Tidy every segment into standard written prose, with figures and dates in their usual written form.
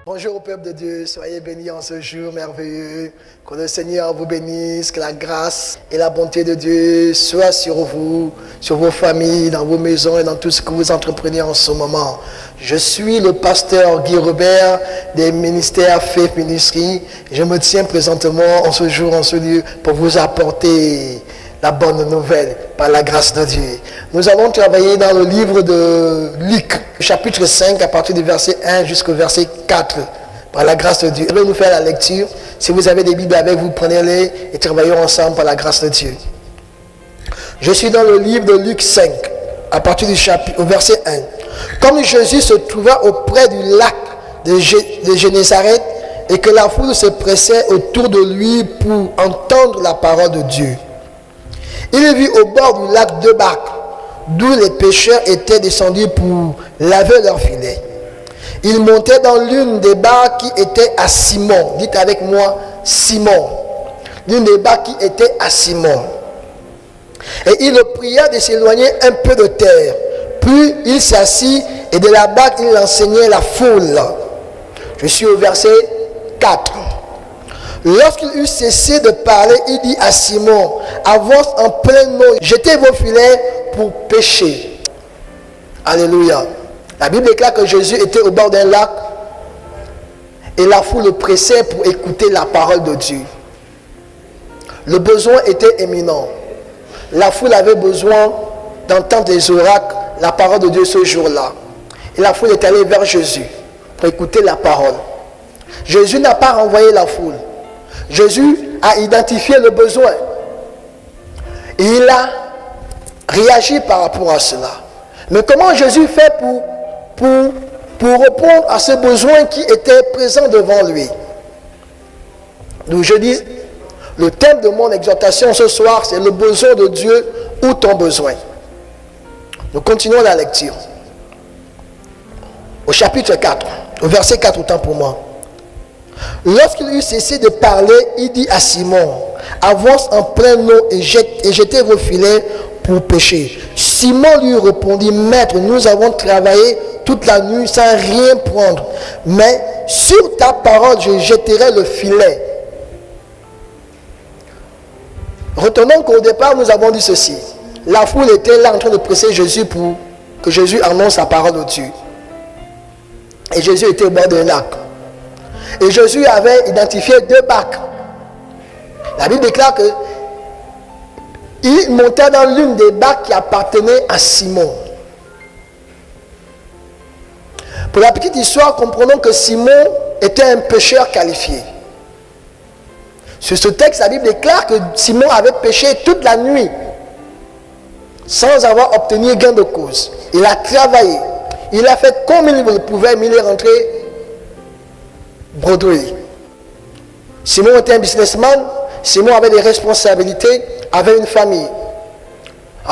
Bonjour au peuple de Dieu, soyez bénis en ce jour merveilleux. Que le Seigneur vous bénisse, que la grâce et la bonté de Dieu soient sur vous, sur vos familles, dans vos maisons et dans tout ce que vous entreprenez en ce moment. Je suis le pasteur Guy Robert des ministères Faith Ministry. Je me tiens présentement en ce jour, en ce lieu, pour vous apporter la bonne nouvelle par la grâce de Dieu. Nous allons travailler dans le livre de Luc, chapitre 5, à partir du verset 1 jusqu'au verset 4, par la grâce de Dieu. Je vais nous faire la lecture. Si vous avez des Bibles avec vous, prenez-les et travaillons ensemble par la grâce de Dieu. Je suis dans le livre de Luc 5, à partir du chapitre, au verset 1. Comme Jésus se trouva auprès du lac de Génézareth et que la foule se pressait autour de lui pour entendre la parole de Dieu, il vit au bord du lac deux barques, d'où les pêcheurs étaient descendus pour laver leurs filets. Il montait dans l'une des barques qui était à Simon. Dites avec moi, Simon. L'une des barques qui était à Simon. Et il le pria de s'éloigner un peu de terre. Puis il s'assit et de la barque il enseignait la foule. Je suis au verset 4. Lorsqu'il eut cessé de parler, il dit à Simon, avance en pleine eau, jetez vos filets pour pêcher. Alléluia. La Bible déclare que Jésus était au bord d'un lac et la foule le pressait pour écouter la parole de Dieu. Le besoin était éminent. La foule avait besoin d'entendre des oracles, la parole de Dieu ce jour-là. Et la foule est allée vers Jésus pour écouter la parole. Jésus n'a pas renvoyé la foule. Jésus a identifié le besoin. Et il a réagi par rapport à cela. Mais comment Jésus fait pour répondre à ce besoin qui était présent devant lui? Donc je dis, le thème de mon exhortation ce soir, c'est le besoin de Dieu ou ton besoin. Nous continuons la lecture. Au chapitre 4, au verset 4, autant pour moi. Lorsqu'il eut cessé de parler, il dit à Simon, avance en pleine eau et jetez vos filets pour pêcher. Simon lui répondit, maître, nous avons travaillé toute la nuit sans rien prendre, mais sur ta parole, je jetterai le filet. Retenons qu'au départ, nous avons dit ceci. La foule était là en train de presser Jésus pour que Jésus annonce la parole de Dieu. Et Jésus était au bord d'un lac. Et Jésus avait identifié deux barques. La Bible déclare que il montait dans l'une des barques qui appartenait à Simon. Pour la petite histoire, comprenons que Simon était un pêcheur qualifié. Sur ce texte, la Bible déclare que Simon avait pêché toute la nuit sans avoir obtenu gain de cause. Il a travaillé. Il a fait comme il pouvait, mais il est rentré bredouille. Simon était un businessman. Simon avait des responsabilités, avait une famille.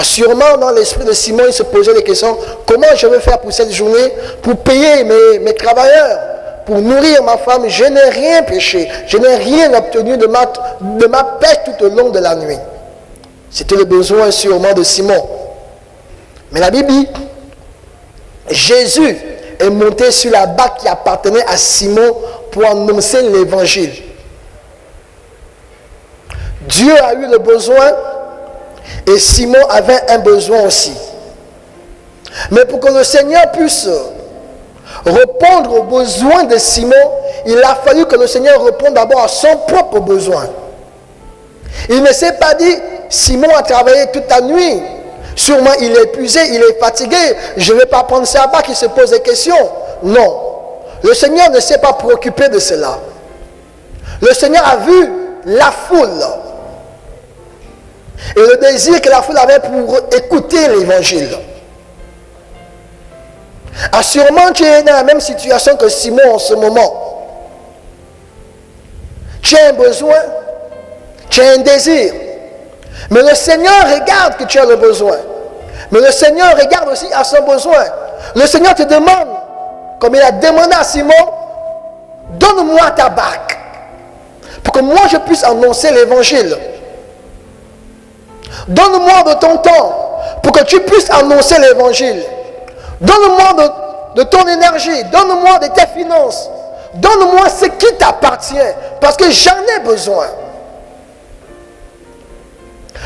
Sûrement dans l'esprit de Simon, il se posait des questions. Comment je vais faire pour cette journée, pour payer mes travailleurs, pour nourrir ma femme? Je n'ai rien pêché. Je n'ai rien obtenu de ma pêche tout au long de la nuit. C'était le besoin sûrement de Simon. Mais la Bible dit, Jésus est monté sur la barque qui appartenait à Simon pour annoncer l'évangile. Dieu a eu le besoin et Simon avait un besoin aussi. Mais pour que le Seigneur puisse répondre aux besoins de Simon, il a fallu que le Seigneur réponde d'abord à son propre besoin. Il ne s'est pas dit, Simon a travaillé toute la nuit. Sûrement il est épuisé, il est fatigué. Je ne vais pas prendre sa barque, il se pose des questions. Non. Le Seigneur ne s'est pas préoccupé de cela. Le Seigneur a vu la foule. Et le désir que la foule avait pour écouter l'évangile. Sûrement tu es dans la même situation que Simon en ce moment. Tu as un besoin, tu as un désir. Mais le Seigneur regarde que tu as le besoin. Mais le Seigneur regarde aussi à son besoin. Le Seigneur te demande, comme il a demandé à Simon, donne-moi ta barque. Pour que moi je puisse annoncer l'évangile. Donne-moi de ton temps pour que tu puisses annoncer l'évangile. Donne-moi de ton énergie, donne-moi de tes finances. Donne-moi ce qui t'appartient, parce que j'en ai besoin.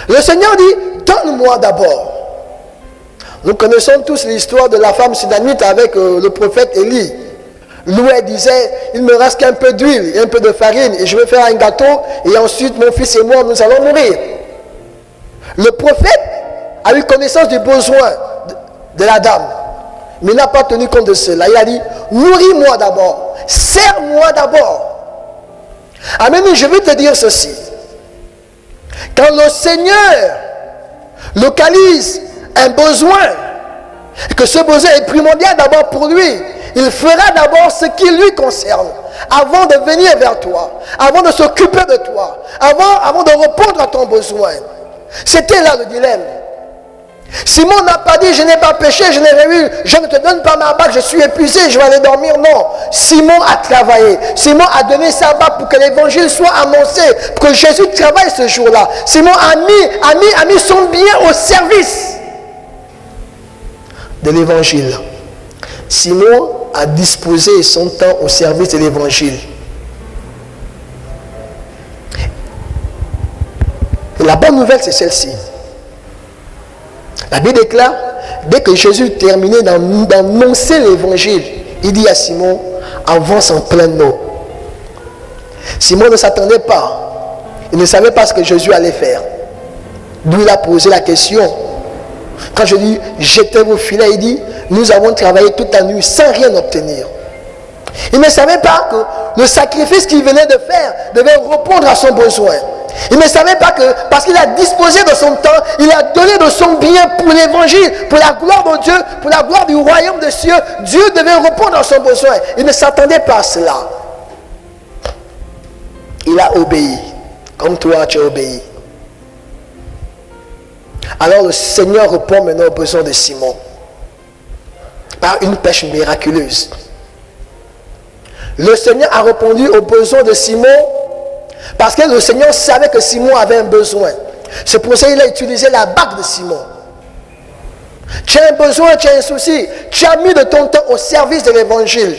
Le Seigneur dit, donne-moi d'abord. Nous connaissons tous l'histoire de la femme sunamite avec le prophète Élie. L'où elle disait, il me reste qu'un peu d'huile et un peu de farine et je vais faire un gâteau et ensuite mon fils et moi nous allons mourir. Le prophète a eu connaissance du besoin de la dame, mais il n'a pas tenu compte de cela. Il a dit, nourris-moi d'abord, sers-moi d'abord. Amen, je vais te dire ceci. Quand le Seigneur localise un besoin, et que ce besoin est primordial d'abord pour lui, il fera d'abord ce qui lui concerne, avant de venir vers toi, avant de s'occuper de toi, avant de répondre à ton besoin. C'était là le dilemme. Simon n'a pas dit, je n'ai pas péché, je n'ai rien eu, je ne te donne pas ma bague, je suis épuisé, je vais aller dormir. Non, Simon a travaillé. Simon a donné sa bague pour que l'évangile soit annoncé, pour que Jésus travaille ce jour-là. Simon a mis son bien au service de l'évangile. Simon a disposé son temps au service de l'évangile. Et la bonne nouvelle, c'est celle-ci. La Bible déclare, dès que Jésus terminait d'annoncer l'évangile, il dit à Simon, avance en pleine eau. Simon ne s'attendait pas. Il ne savait pas ce que Jésus allait faire. D'où il a posé la question. Quand je dis, jetez vos filets, il dit, nous avons travaillé toute la nuit sans rien obtenir. Il ne savait pas que le sacrifice qu'il venait de faire devait répondre à son besoin. Il ne savait pas que, parce qu'il a disposé de son temps, il a donné de son bien pour l'évangile, pour la gloire de Dieu, pour la gloire du royaume des cieux. Dieu devait répondre à son besoin. Il ne s'attendait pas à cela. Il a obéi, comme toi tu as obéi. Alors le Seigneur répond maintenant aux besoins de Simon par une pêche miraculeuse. Le Seigneur a répondu aux besoins de Simon parce que le Seigneur savait que Simon avait un besoin. C'est pour ça qu'il a utilisé la bague de Simon. Tu as un besoin, tu as un souci. Tu as mis de ton temps au service de l'évangile.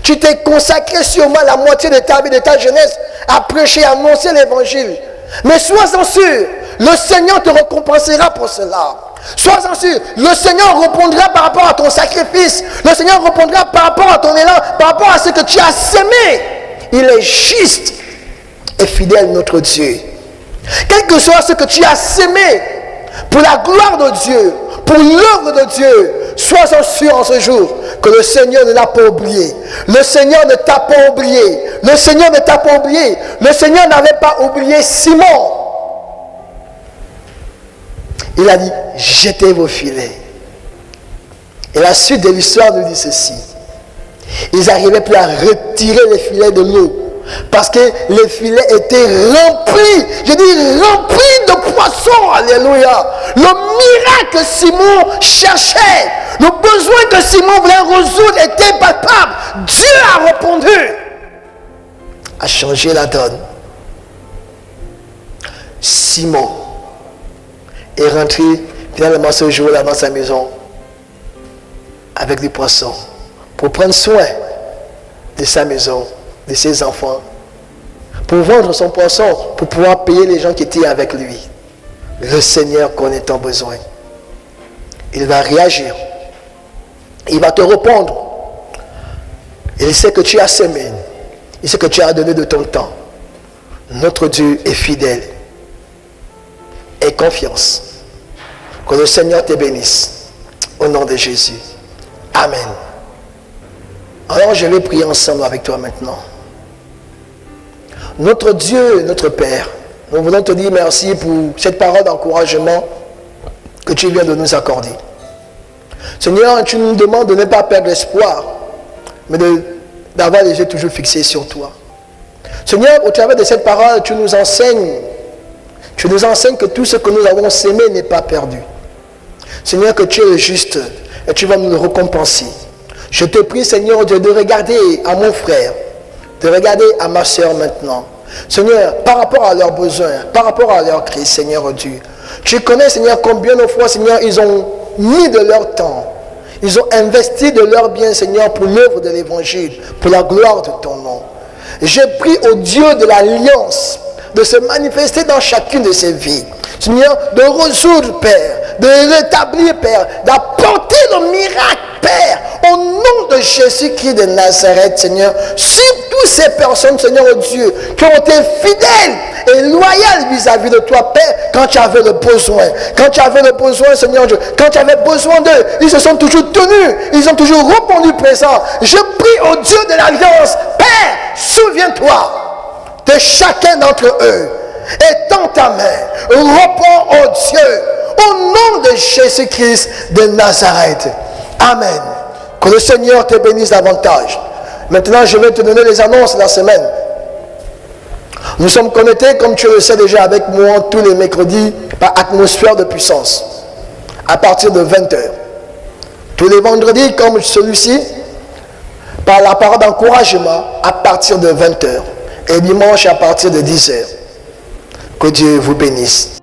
Tu t'es consacré sûrement la moitié de ta vie, de ta jeunesse à prêcher, à annoncer l'évangile. Mais sois-en sûr, le Seigneur te récompensera pour cela. Sois-en sûr, le Seigneur répondra par rapport à ton sacrifice. Le Seigneur répondra par rapport à ton élan, par rapport à ce que tu as semé. Il est juste et fidèle, notre Dieu. Quel que soit ce que tu as semé, pour la gloire de Dieu, pour l'œuvre de Dieu, sois-en sûr en ce jour que le Seigneur ne l'a pas oublié. Le Seigneur ne t'a pas oublié. Le Seigneur ne t'a pas oublié. Le Seigneur n'avait pas oublié Simon. Il a dit, jetez vos filets. Et la suite de l'histoire nous dit ceci. Ils n'arrivaient plus à retirer les filets de l'eau. Parce que les filets étaient remplis. Je dis remplis de poissons. Alléluia. Le miracle que Simon cherchait, le besoin que Simon voulait résoudre était palpable. Dieu a répondu. A changé la donne. Simon est rentré finalement ce jour-là dans sa maison avec des poissons pour prendre soin de sa maison, de ses enfants, pour vendre son poisson, pour pouvoir payer les gens qui étaient avec lui. Le Seigneur connaît ton besoin. Il va réagir. Il va te répondre. Il sait que tu as semé. Il sait que tu as donné de ton temps. Notre Dieu est fidèle. Aie confiance. Que le Seigneur te bénisse. Au nom de Jésus. Amen. Alors je vais prier ensemble avec toi maintenant. Notre Dieu, notre Père, nous voulons te dire merci pour cette parole d'encouragement que tu viens de nous accorder. Seigneur, tu nous demandes de ne pas perdre l'espoir, mais d'avoir les yeux toujours fixés sur toi. Seigneur, au travers de cette parole, tu nous enseignes que tout ce que nous avons sémé n'est pas perdu. Seigneur, que tu es le juste et tu vas nous le récompenser. Je te prie, Seigneur Dieu, de regarder à mon frère, de regarder à ma soeur maintenant. Seigneur, par rapport à leurs besoins, par rapport à leurs cris, Seigneur Dieu. Tu connais, Seigneur, combien de fois, Seigneur, ils ont mis de leur temps. Ils ont investi de leur bien, Seigneur, pour l'œuvre de l'évangile, pour la gloire de ton nom. Je prie au Dieu de l'alliance de se manifester dans chacune de ces vies. Seigneur, de résoudre, Père, de rétablir, Père, d'apporter le miracle, Père, au nom de Jésus-Christ de Nazareth, Seigneur, sur toutes ces personnes, Seigneur, oh Dieu, qui ont été fidèles et loyales vis-à-vis de toi, Père, quand tu avais le besoin. Quand tu avais le besoin, Seigneur Dieu, quand tu avais besoin d'eux, ils se sont toujours tenus, ils ont toujours répondu présent. Je prie au Dieu de l'Alliance, Père, souviens-toi de chacun d'entre eux. Étends ta main, réponds au Dieu, au nom de Jésus-Christ de Nazareth. Amen. Que le Seigneur te bénisse davantage. Maintenant, je vais te donner les annonces de la semaine. Nous sommes connectés, comme tu le sais déjà, avec moi tous les mercredis par atmosphère de puissance, à partir de 20h. Tous les vendredis, comme celui-ci, par la parole d'encouragement, à partir de 20h. Et dimanche, à partir de 10h. Que Dieu vous bénisse.